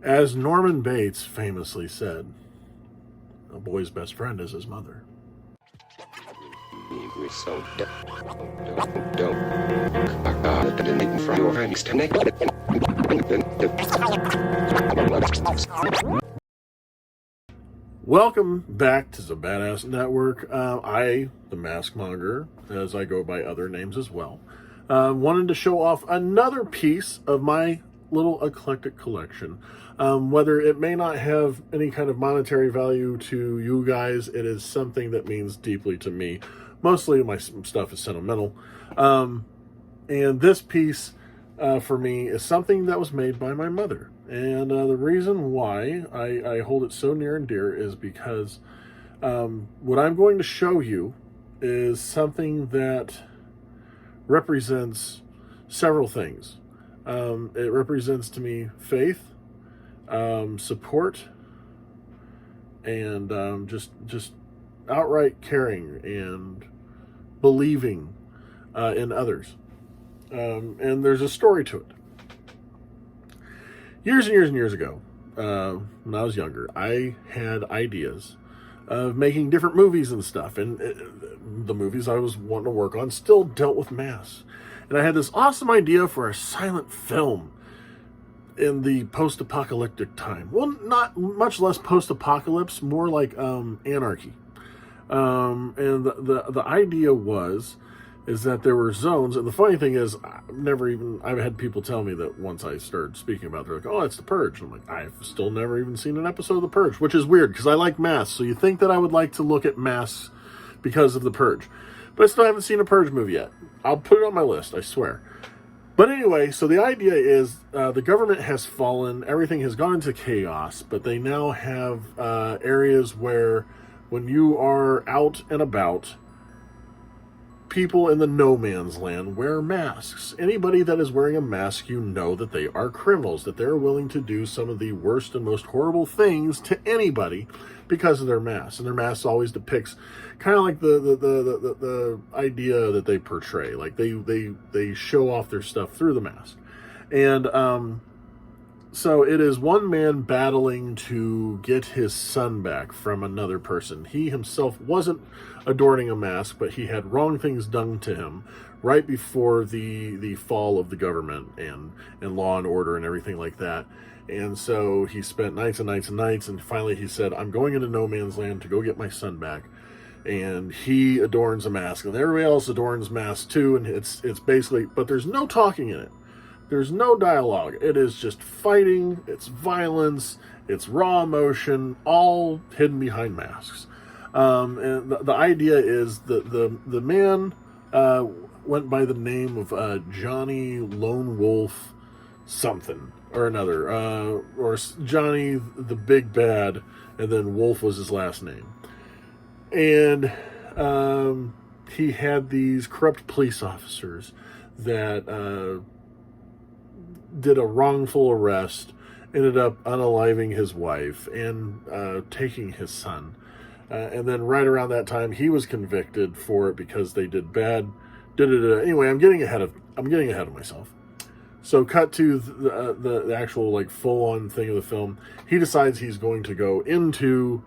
As Norman Bates famously said, a boy's best friend is his mother. Welcome back to Zabadas Network. I, the Mask Monger, as I go by other names as well, wanted to show off another piece of my little eclectic collection. Whether it may not have any kind of monetary value to you guys, it is something that means deeply to me. Mostly my stuff is sentimental. And this piece for me is something that was made by my mother. And the reason why I hold it so near and dear is because what I'm going to show you is something that represents several things. It represents to me faith, support, and just outright caring and believing in others. And there's a story to it. Years and years and years ago, when I was younger, I had ideas of making different movies and stuff. And the movies I was wanting to work on still dealt with masks. And I had this awesome idea for a silent film in the post-apocalyptic time. Well, not much less post-apocalypse, more like anarchy. And the idea is that there were zones, and the funny thing is, I've had people tell me that once I started speaking about it, they're like, oh, it's The Purge. And I'm like, I've still never even seen an episode of The Purge, which is weird, because I like masks, so you think that I would like to look at masks because of The Purge. But I still haven't seen a Purge movie yet. I'll put it on my list, I swear. But anyway, so the idea is the government has fallen, everything has gone into chaos, but they now have areas where when you are out and about, people in the no man's land wear masks. Anybody that is wearing a mask, you know that they are criminals, that they're willing to do some of the worst and most horrible things to anybody because of their mask. And their mask always depicts kind of like the idea that they portray. Like they show off their stuff through the mask. And so it is one man battling to get his son back from another person. He himself wasn't adorning a mask, but he had wrong things done to him right before the fall of the government and law and order and everything like that. And so he spent nights and nights and nights, and finally he said, I'm going into no man's land to go get my son back. And he adorns a mask, and everybody else adorns masks too, and it's basically, but there's no talking in it. There's no dialogue. It is just fighting, it's violence, it's raw emotion, all hidden behind masks. And the idea is that the man went by the name of Johnny Lone Wolf something or another, or Johnny the Big Bad, and then Wolf was his last name. And he had these corrupt police officers that did a wrongful arrest, ended up unaliving his wife and taking his son. And then right around that time, he was convicted for it because they did bad. Anyway, I'm getting ahead of myself. So cut to the actual like full-on thing of the film. He decides he's going to go into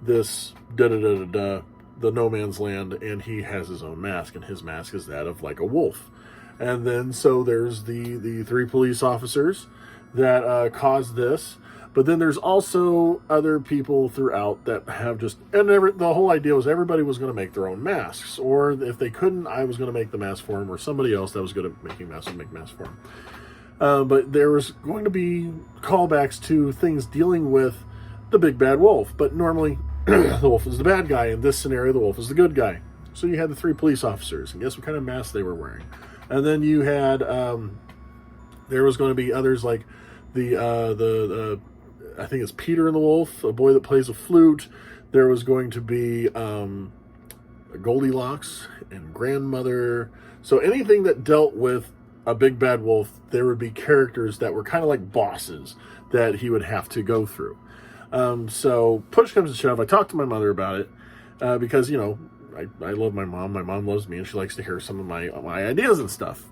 this the no man's land, and he has his own mask, and his mask is that of like a wolf. And then so there's the three police officers that caused this. But then there's also other people throughout that have the whole idea was everybody was going to make their own masks. Or if they couldn't, I was going to make the mask for them, or somebody else that was good at making masks would make masks for them. But there was going to be callbacks to things dealing with the big bad wolf. But normally, the wolf is the bad guy. In this scenario, the wolf is the good guy. So you had the three police officers. And guess what kind of masks they were wearing? And then you had, there was going to be others like I think it's Peter and the Wolf, a boy that plays a flute. There was going to be Goldilocks and Grandmother. So anything that dealt with a big bad wolf, there would be characters that were kind of like bosses that he would have to go through. So push comes to shove, I talked to my mother about it because, you know, I love my mom. My mom loves me, and she likes to hear some of my ideas and stuff.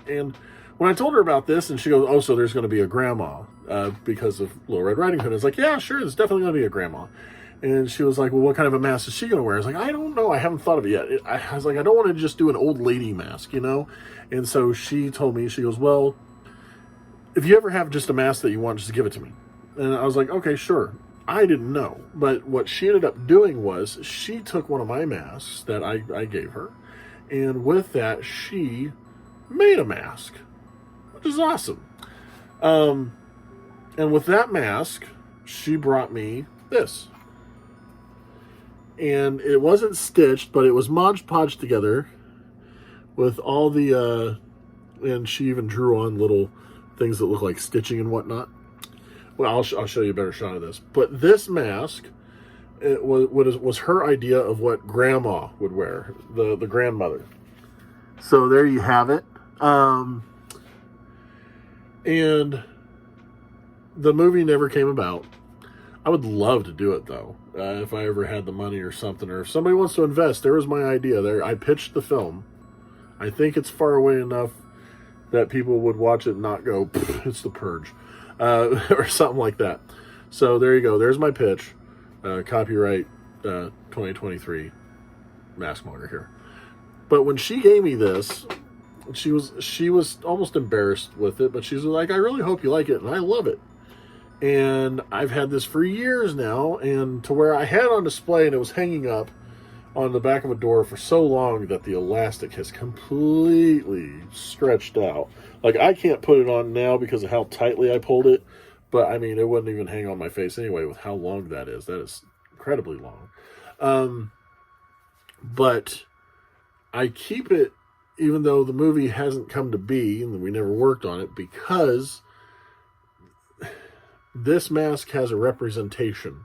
And when I told her about this, and she goes, "Oh, so there's going to be a grandma because of Little Red Riding Hood." I was like, "Yeah, sure, there's definitely going to be a grandma." And she was like, "Well, what kind of a mask is she going to wear?" I was like, "I don't know. I haven't thought of it yet." I was like, "I don't want to just do an old lady mask, you know?" And so she told me, she goes, "Well, if you ever have just a mask that you want, just give it to me." And I was like, "Okay, sure." I didn't know. But what she ended up doing was she took one of my masks that I gave her, and with that, she made a mask, which is awesome. And with that mask, she brought me this. And it wasn't stitched, but it was Mod Podge together with all the, and she even drew on little things that look like stitching and whatnot. Well, I'll show you a better shot of this. But this mask, it was her idea of what Grandma would wear, the grandmother. So there you have it. And the movie never came about. I would love to do it, though, if I ever had the money or something, or if somebody wants to invest. There was my idea there. I pitched the film. I think it's far away enough that people would watch it and not go, "It's The Purge," or something like that. So there you go. There's my pitch. Copyright 2023 Maskmonger here. But when she gave me this, she was almost embarrassed with it, but she's like, "I really hope you like it," and I love it. And I've had this for years now, and to where I had it on display and it was hanging up on the back of a door for so long that the elastic has completely stretched out. Like, I can't put it on now because of how tightly I pulled it, but I mean, it wouldn't even hang on my face anyway with how long that is. That is incredibly long. But I keep it, even though the movie hasn't come to be and we never worked on it, because this mask has a representation.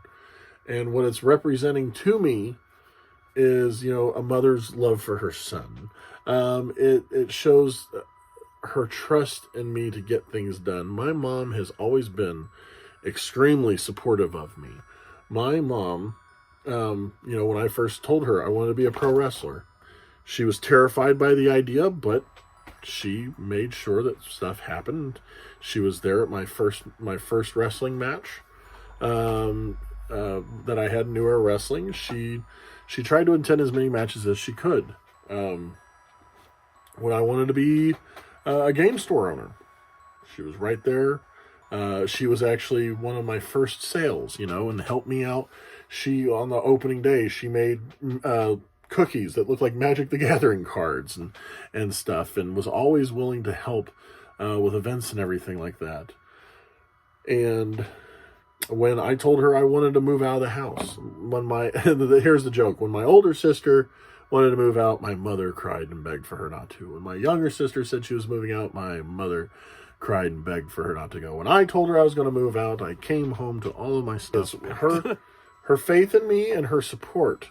And what it's representing to me is, a mother's love for her son. It shows her trust in me to get things done. My mom has always been extremely supportive of me. My mom, when I first told her I wanted to be a pro wrestler, she was terrified by the idea, but she made sure that stuff happened. She was there at my first wrestling match that I had in New Era Wrestling. She tried to attend as many matches as she could. When I wanted to be a game store owner, she was right there. She was actually one of my first sales, and helped me out. She, on the opening day, she made cookies that looked like Magic the Gathering cards and stuff, and was always willing to help with events and everything like that. And when I told her I wanted to move out of the house, here's the joke, when my older sister wanted to move out, my mother cried and begged for her not to. When my younger sister said she was moving out, my mother cried and begged for her not to go. When I told her I was going to move out, I came home to all of my stuff. Her faith in me and her support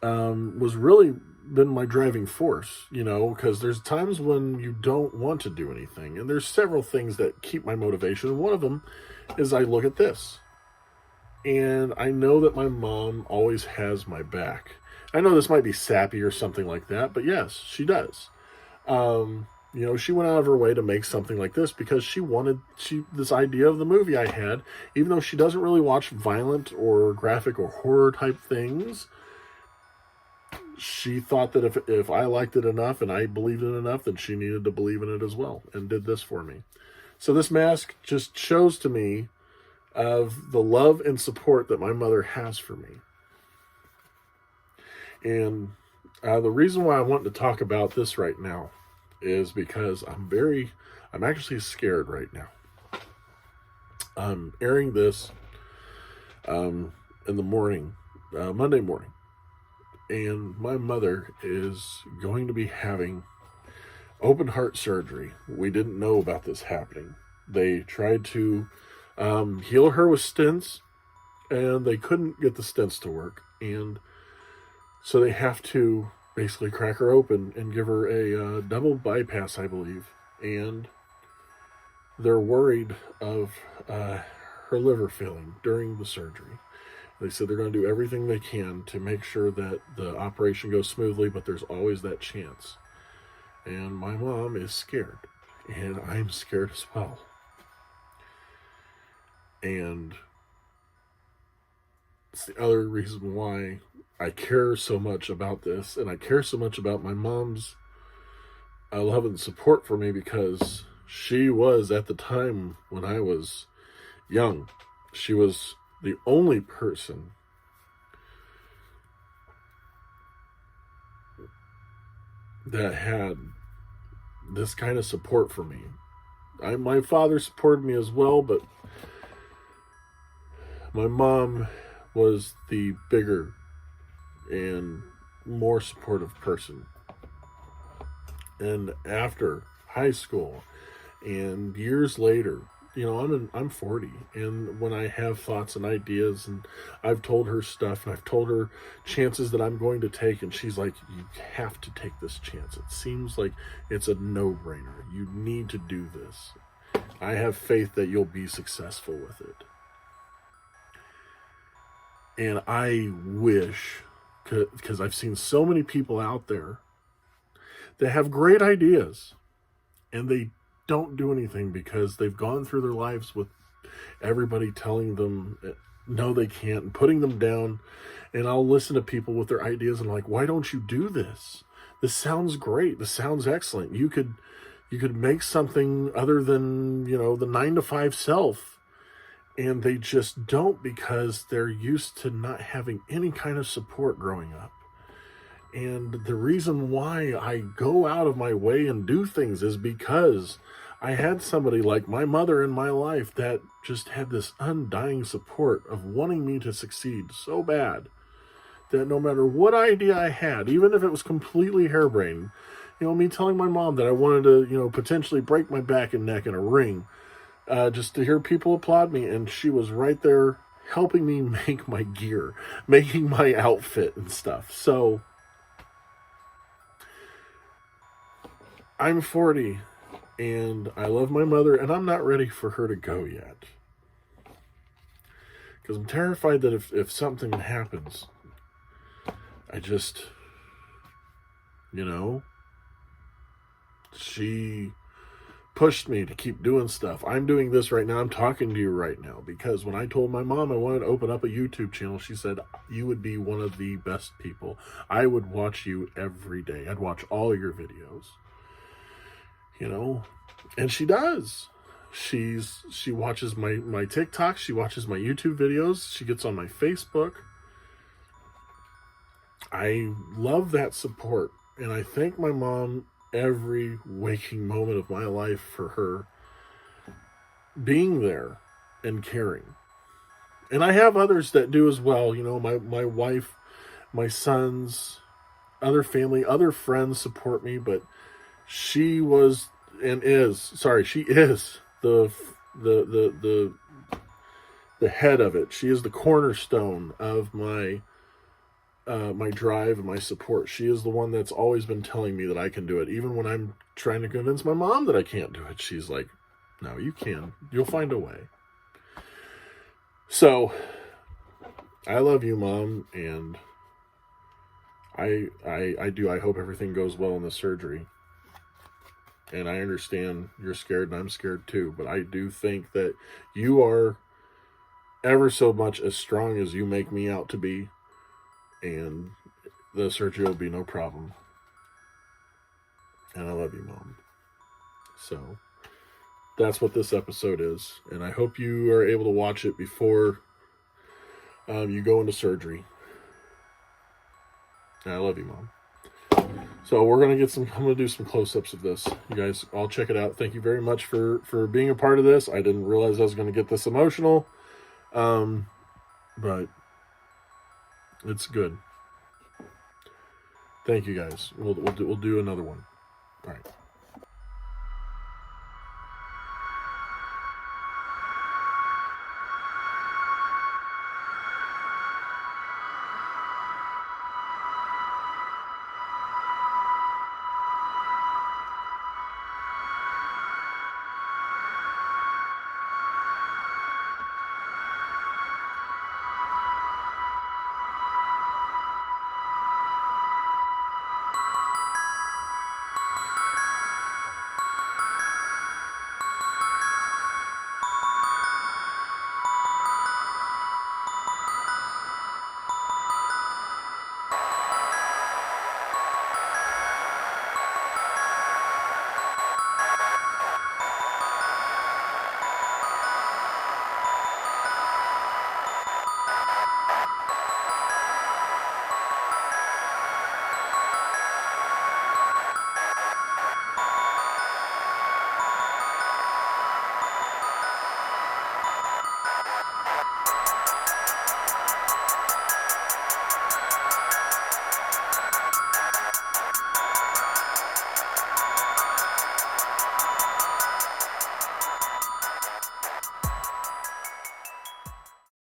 was really been my driving force, because there's times when you don't want to do anything. And there's several things that keep my motivation. One of them is I look at this. And I know that my mom always has my back. I know this might be sappy or something like that, but yes, she does. She went out of her way to make something like this because this idea of the movie I had, even though she doesn't really watch violent or graphic or horror type things, she thought that if I liked it enough and I believed in it enough, then she needed to believe in it as well, and did this for me. So this mask just shows to me of the love and support that my mother has for me. And the reason why I want to talk about this right now is because I'm actually scared right now. I'm airing this in the morning, Monday morning. And my mother is going to be having open heart surgery. We didn't know about this happening. They tried to heal her with stents, and they couldn't get the stents to work. And so they have to basically crack her open and give her a double bypass, I believe. And they're worried of her liver failing during the surgery. They said they're going to do everything they can to make sure that the operation goes smoothly, but there's always that chance. And my mom is scared. And I'm scared as well. And it's the other reason why I care so much about this, and I care so much about my mom's love and support for me, because she was, at the time when I was young, she was the only person that had this kind of support for me. My father supported me as well, but my mom was the bigger and more supportive person. And after high school and years later, I'm 40, and when I have thoughts and ideas, and I've told her stuff, and I've told her chances that I'm going to take, and she's like, you have to take this chance. It seems like it's a no-brainer. You need to do this. I have faith that you'll be successful with it. And I wish, because I've seen so many people out there that have great ideas, and they don't do anything because they've gone through their lives with everybody telling them no, they can't, and putting them down. And I'll listen to people with their ideas, and I'm like, why don't you do this? This sounds great. This sounds excellent. You could make something other than, the 9-to-5 self. And they just don't, because they're used to not having any kind of support growing up. And the reason why I go out of my way and do things is because I had somebody like my mother in my life that just had this undying support of wanting me to succeed so bad that no matter what idea I had, even if it was completely harebrained, me telling my mom that I wanted to, potentially break my back and neck in a ring, just to hear people applaud me, and she was right there helping me make my gear, making my outfit and stuff. So I'm 40, and I love my mother, and I'm not ready for her to go yet, because I'm terrified that if something happens, I just, she pushed me to keep doing stuff. I'm doing this right now. I'm talking to you right now because when I told my mom I wanted to open up a YouTube channel, she said, you would be one of the best people. I would watch you every day. I'd watch all your videos. And she does. She watches my TikToks. She watches my YouTube videos. She gets on my Facebook. I love that support. And I thank my mom every waking moment of my life for her being there and caring. And I have others that do as well. My wife, my sons, other family, other friends support me, but she is the head of it. She is the cornerstone of my drive and my support. She is the one that's always been telling me that I can do it. Even when I'm trying to convince my mom that I can't do it, she's like, no, you can. You'll find a way. So I love you, Mom, and I do. I hope everything goes well in the surgery. And I understand you're scared, and I'm scared too, but I do think that you are ever so much as strong as you make me out to be, and the surgery will be no problem. And I love you, Mom. So that's what this episode is, and I hope you are able to watch it before you go into surgery. And I love you, Mom. So I'm going to do some close-ups of this. You guys all check it out. Thank you very much for being a part of this. I didn't realize I was going to get this emotional. But it's good. Thank you guys. We'll do another one. All right.